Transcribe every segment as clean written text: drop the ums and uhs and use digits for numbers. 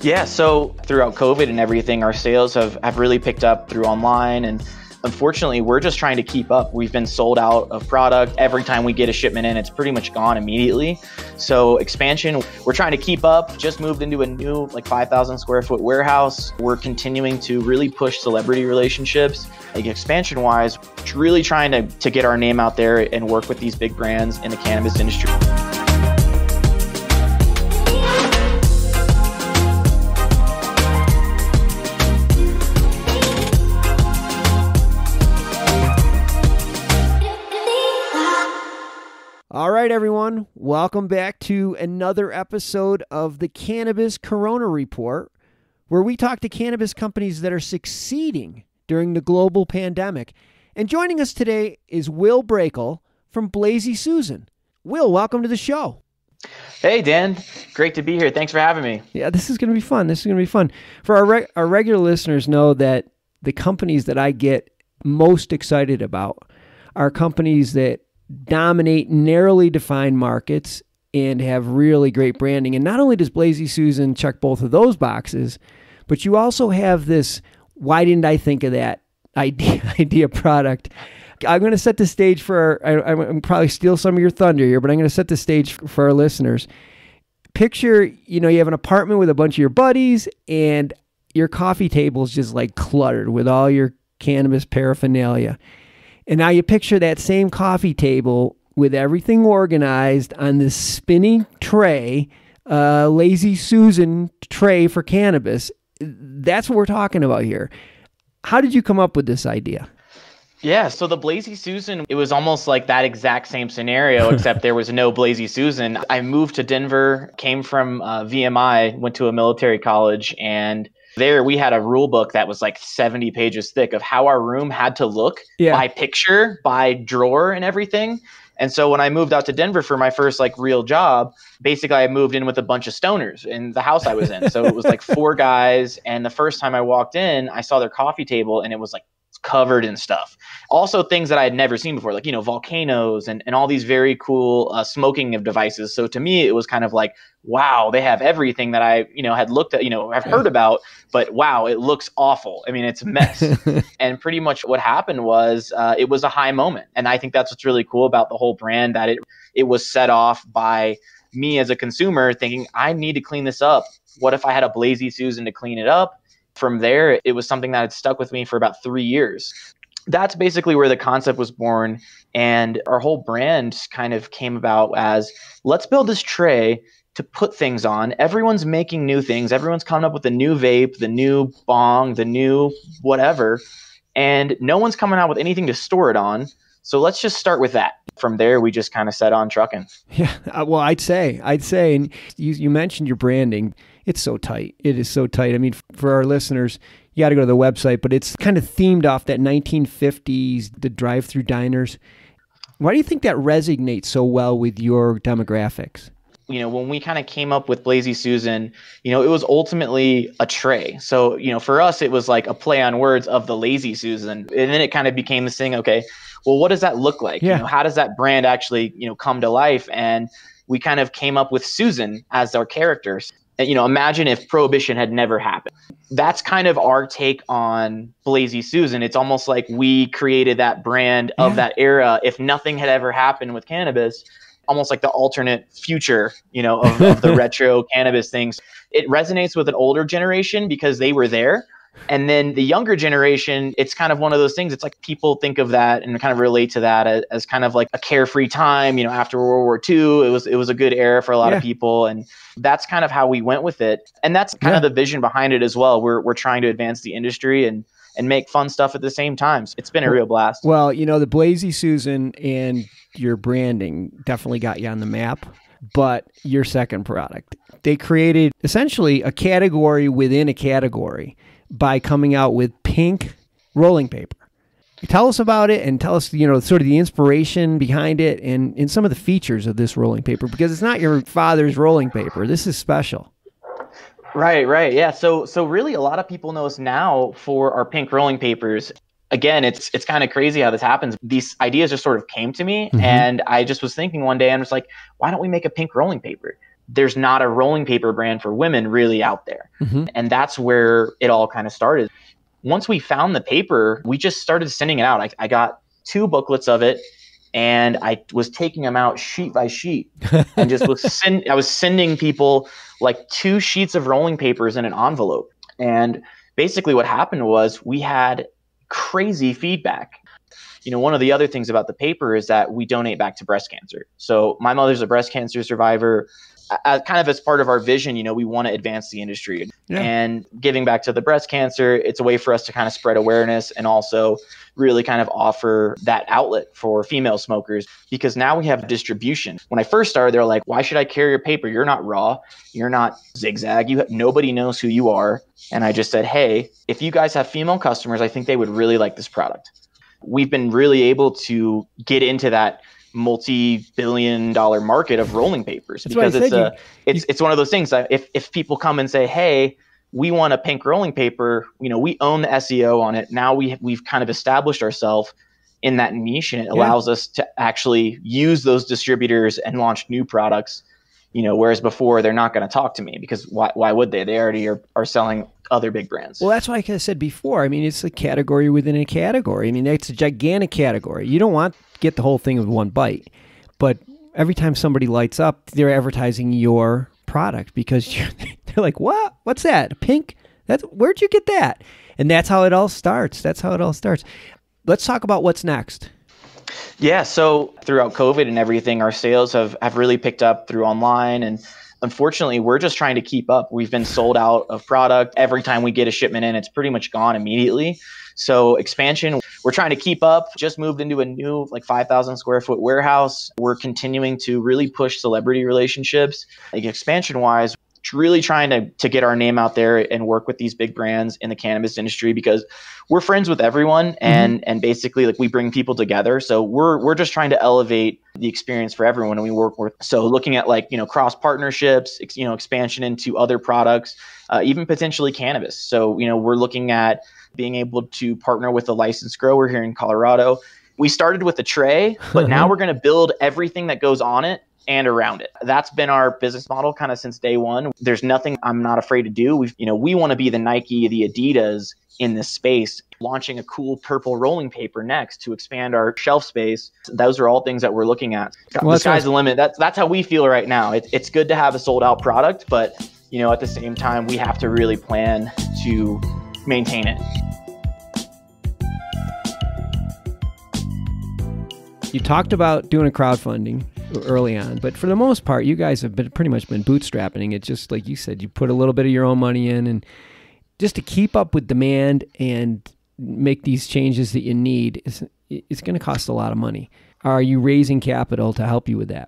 Yeah, so throughout COVID and everything, our sales have really picked up through online. And unfortunately, we're just trying to keep up. We've been sold out of product. Every time we get a shipment in, it's pretty much gone immediately. So expansion, we're trying to keep up. Just moved into a new 5,000 square foot warehouse. We're continuing to really push celebrity relationships. Expansion wise, really trying to get our name out there and work with these big brands in the cannabis industry. All right, everyone. Welcome back to another episode of the Cannabis Corona Report, where we talk to cannabis companies that are succeeding during the global pandemic. And joining us today is Will Breakell from Blazy Susan. Will, welcome to the show. Hey, Dan. Great to be here. Thanks for having me. Yeah, this is going to be fun. For our regular listeners know that the companies that I get most excited about are companies that dominate narrowly defined markets and have really great branding. And not only does Blazy Susan check both of those boxes, but you also have this, why didn't I think of that idea product? I'm going to set the stage for I'm probably steal some of your thunder here, but I'm going to set the stage for our listeners. Picture, you have an apartment with a bunch of your buddies and your coffee table is just cluttered with all your cannabis paraphernalia. And now you picture that same coffee table with everything organized on this spinning tray, Lazy Susan tray for cannabis. That's what we're talking about here. How did you come up with this idea? Yeah, so the Blazy Susan, it was almost like that exact same scenario, except there was no Blazy Susan. I moved to Denver, came from VMI, went to a military college, and there we had a rule book that was 70 pages thick of how our room had to look by picture, by drawer and everything. And so when I moved out to Denver for my first real job, basically I moved in with a bunch of stoners in the house I was in. So it was 4 guys. And the first time I walked in, I saw their coffee table and it was covered in stuff. Also things that I had never seen before, volcanoes and all these very cool smoking devices. So to me, it was kind of wow, they have everything that I, had looked at, I've heard about, but wow, it looks awful. I mean, it's a mess. And pretty much what happened was it was a high moment. And I think that's what's really cool about the whole brand, that it was set off by me as a consumer thinking, I need to clean this up. What if I had a Blazy Susan to clean it up? From there, it was something that had stuck with me for about 3 years. That's basically where the concept was born. And our whole brand kind of came about as, let's build this tray to put things on. Everyone's making new things. Everyone's coming up with the new vape, the new bong, the new whatever. And no one's coming out with anything to store it on. So let's just start with that. From there, we just kind of set on trucking. Yeah, well, I'd say, and you mentioned your branding. It's so tight. It is so tight. I mean, for our listeners, you got to go to the website, but it's kind of themed off that 1950s, the drive-through diners. Why do you think that resonates so well with your demographics? When we kind of came up with Blazy Susan, it was ultimately a tray. So, for us, it was a play on words of the Lazy Susan. And then it kind of became this thing, okay, well, what does that look like? Yeah. How does that brand actually, come to life? And we kind of came up with Susan as our characters. And, imagine if Prohibition had never happened. That's kind of our take on Blazy Susan. It's almost like we created that brand of that era. If nothing had ever happened with cannabis, almost like the alternate future, of the retro cannabis things. It resonates with an older generation because they were there. And then the younger generation, it's kind of one of those things. It's people think of that and kind of relate to that as kind of a carefree time, after World War II. It was a good era for a lot of people. And that's kind of how we went with it. And that's kind of the vision behind it as well. We're trying to advance the industry and make fun stuff at the same time. So it's been a real blast. Well, the Blazy Susan and your branding definitely got you on the map, but your second product, they created essentially a category within a category by coming out with pink rolling paper. Tell us about it and tell us, sort of the inspiration behind it and some of the features of this rolling paper, because it's not your father's rolling paper. This is special. Right. Yeah. So really a lot of people know us now for our pink rolling papers. Again, it's kind of crazy how this happens. These ideas just sort of came to me and I just was thinking one day, I'm just why don't we make a pink rolling paper? there's not a rolling paper brand for women really out there. And that's where it all kind of started. Once we found the paper, we just started sending it out. I got 2 booklets of it, and I was taking them out sheet by sheet and just I was sending people like 2 sheets of rolling papers in an envelope. And basically what happened was we had crazy feedback. One of the other things about the paper is that we donate back to breast cancer. So my mother's a breast cancer survivor. Kind of as part of our vision, we want to advance the industry. And giving back to the breast cancer, it's a way for us to kind of spread awareness and also really kind of offer that outlet for female smokers, because now we have distribution. When I first started, they're like, why should I carry your paper? You're not Raw. You're not Zigzag. Nobody knows who you are. And I just said, hey, if you guys have female customers, I think they would really like this product. We've been really able to get into that multi-billion-dollar market of rolling papers. That's because it's one of those things that if people come and say, hey, we want a pink rolling paper, we own the SEO on it. Now we've kind of established ourselves in that niche, and it allows us to actually use those distributors and launch new products. Whereas before they're not going to talk to me, because why would they? They already are selling other big brands. Well, that's why I said before. I mean, it's a category within a category. I mean, it's a gigantic category. You don't want to get the whole thing with one bite, but every time somebody lights up, they're advertising your product, because they're like, what? What's that? Pink? Where'd you get that? And that's how it all starts. Let's talk about what's next. Yeah. So throughout COVID and everything, our sales have really picked up through online. And unfortunately, we're just trying to keep up. We've been sold out of product. Every time we get a shipment in, it's pretty much gone immediately. So expansion, we're trying to keep up. Just moved into a new 5,000 square foot warehouse. We're continuing to really push celebrity relationships. Expansion wise, really trying to get our name out there and work with these big brands in the cannabis industry, because we're friends with everyone, and basically we bring people together. So we're just trying to elevate the experience for everyone, and we work with. So looking at cross partnerships, expansion into other products, even potentially cannabis. So we're looking at being able to partner with a licensed grower here in Colorado. We started with a tray, but now we're going to build everything that goes on it and around it. That's been our business model kind of since day one. There's nothing I'm not afraid to do. We want to be the Nike, the Adidas in this space. Launching a cool purple rolling paper next to expand our shelf space. Those are all things that we're looking at. The sky's the limit. That's how we feel right now. It's good to have a sold out product, but at the same time, we have to really plan to maintain it. You talked about doing a crowdfunding early on, but for the most part, you guys have pretty much been bootstrapping it. Just like you said, you put a little bit of your own money in, and just to keep up with demand and make these changes that you need, it's going to cost a lot of money. Are you raising capital to help you with that?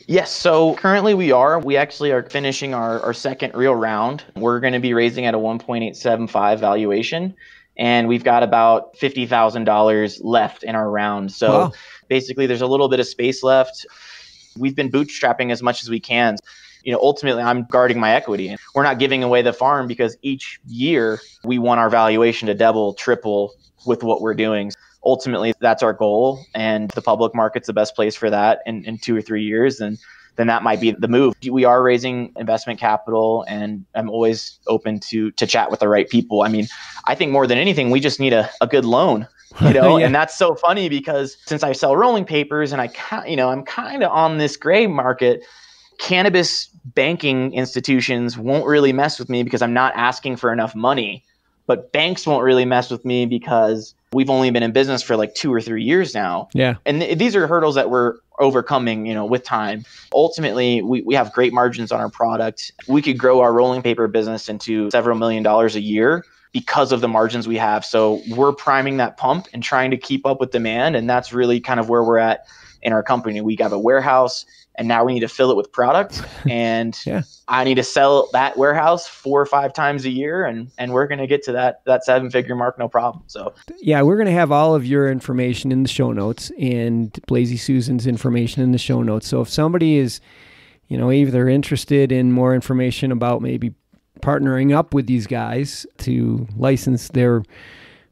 Yes. So currently we actually are finishing our second real round. We're going to be raising at a 1.875 valuation, and we've got about $50,000 left in our round. So basically there's a little bit of space left. We've been bootstrapping as much as we can. Ultimately I'm guarding my equity, and we're not giving away the farm, because each year we want our valuation to double, triple with what we're doing. Ultimately, that's our goal, and the public market's the best place for that in 2 or 3 years, and then that might be the move. We are raising investment capital, and I'm always open to chat with the right people. I mean, I think more than anything, we just need a good loan, and that's so funny, because since I sell rolling papers and I'm kind of on this gray market, cannabis banking institutions won't really mess with me because I'm not asking for enough money, but banks won't really mess with me because we've only been in business for 2 or 3 years now. Yeah. And these are hurdles that we're overcoming, with time. Ultimately, we have great margins on our product. We could grow our rolling paper business into several $1 million a year because of the margins we have. So we're priming that pump and trying to keep up with demand. And that's really kind of where we're at in our company. We have a warehouse, and now we need to fill it with product. And I need to sell that warehouse 4 or 5 times a year. And we're going to get to that 7-figure mark, no problem. So yeah, we're going to have all of your information in the show notes, and Blazy Susan's information in the show notes. So if somebody is, either interested in more information about maybe partnering up with these guys to license their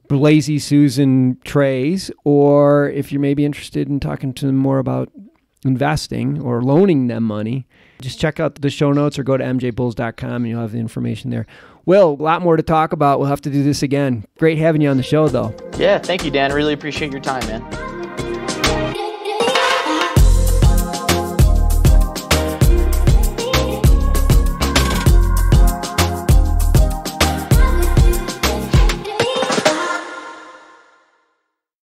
Blazy Susan trays, or if you're maybe interested in talking to them more about investing or loaning them money, just check out the show notes or go to mjbulls.com and you'll have the information there. Will, a lot more to talk about. We'll have to do this again. Great having you on the show, though. Yeah, thank you, Dan. Really appreciate your time, man.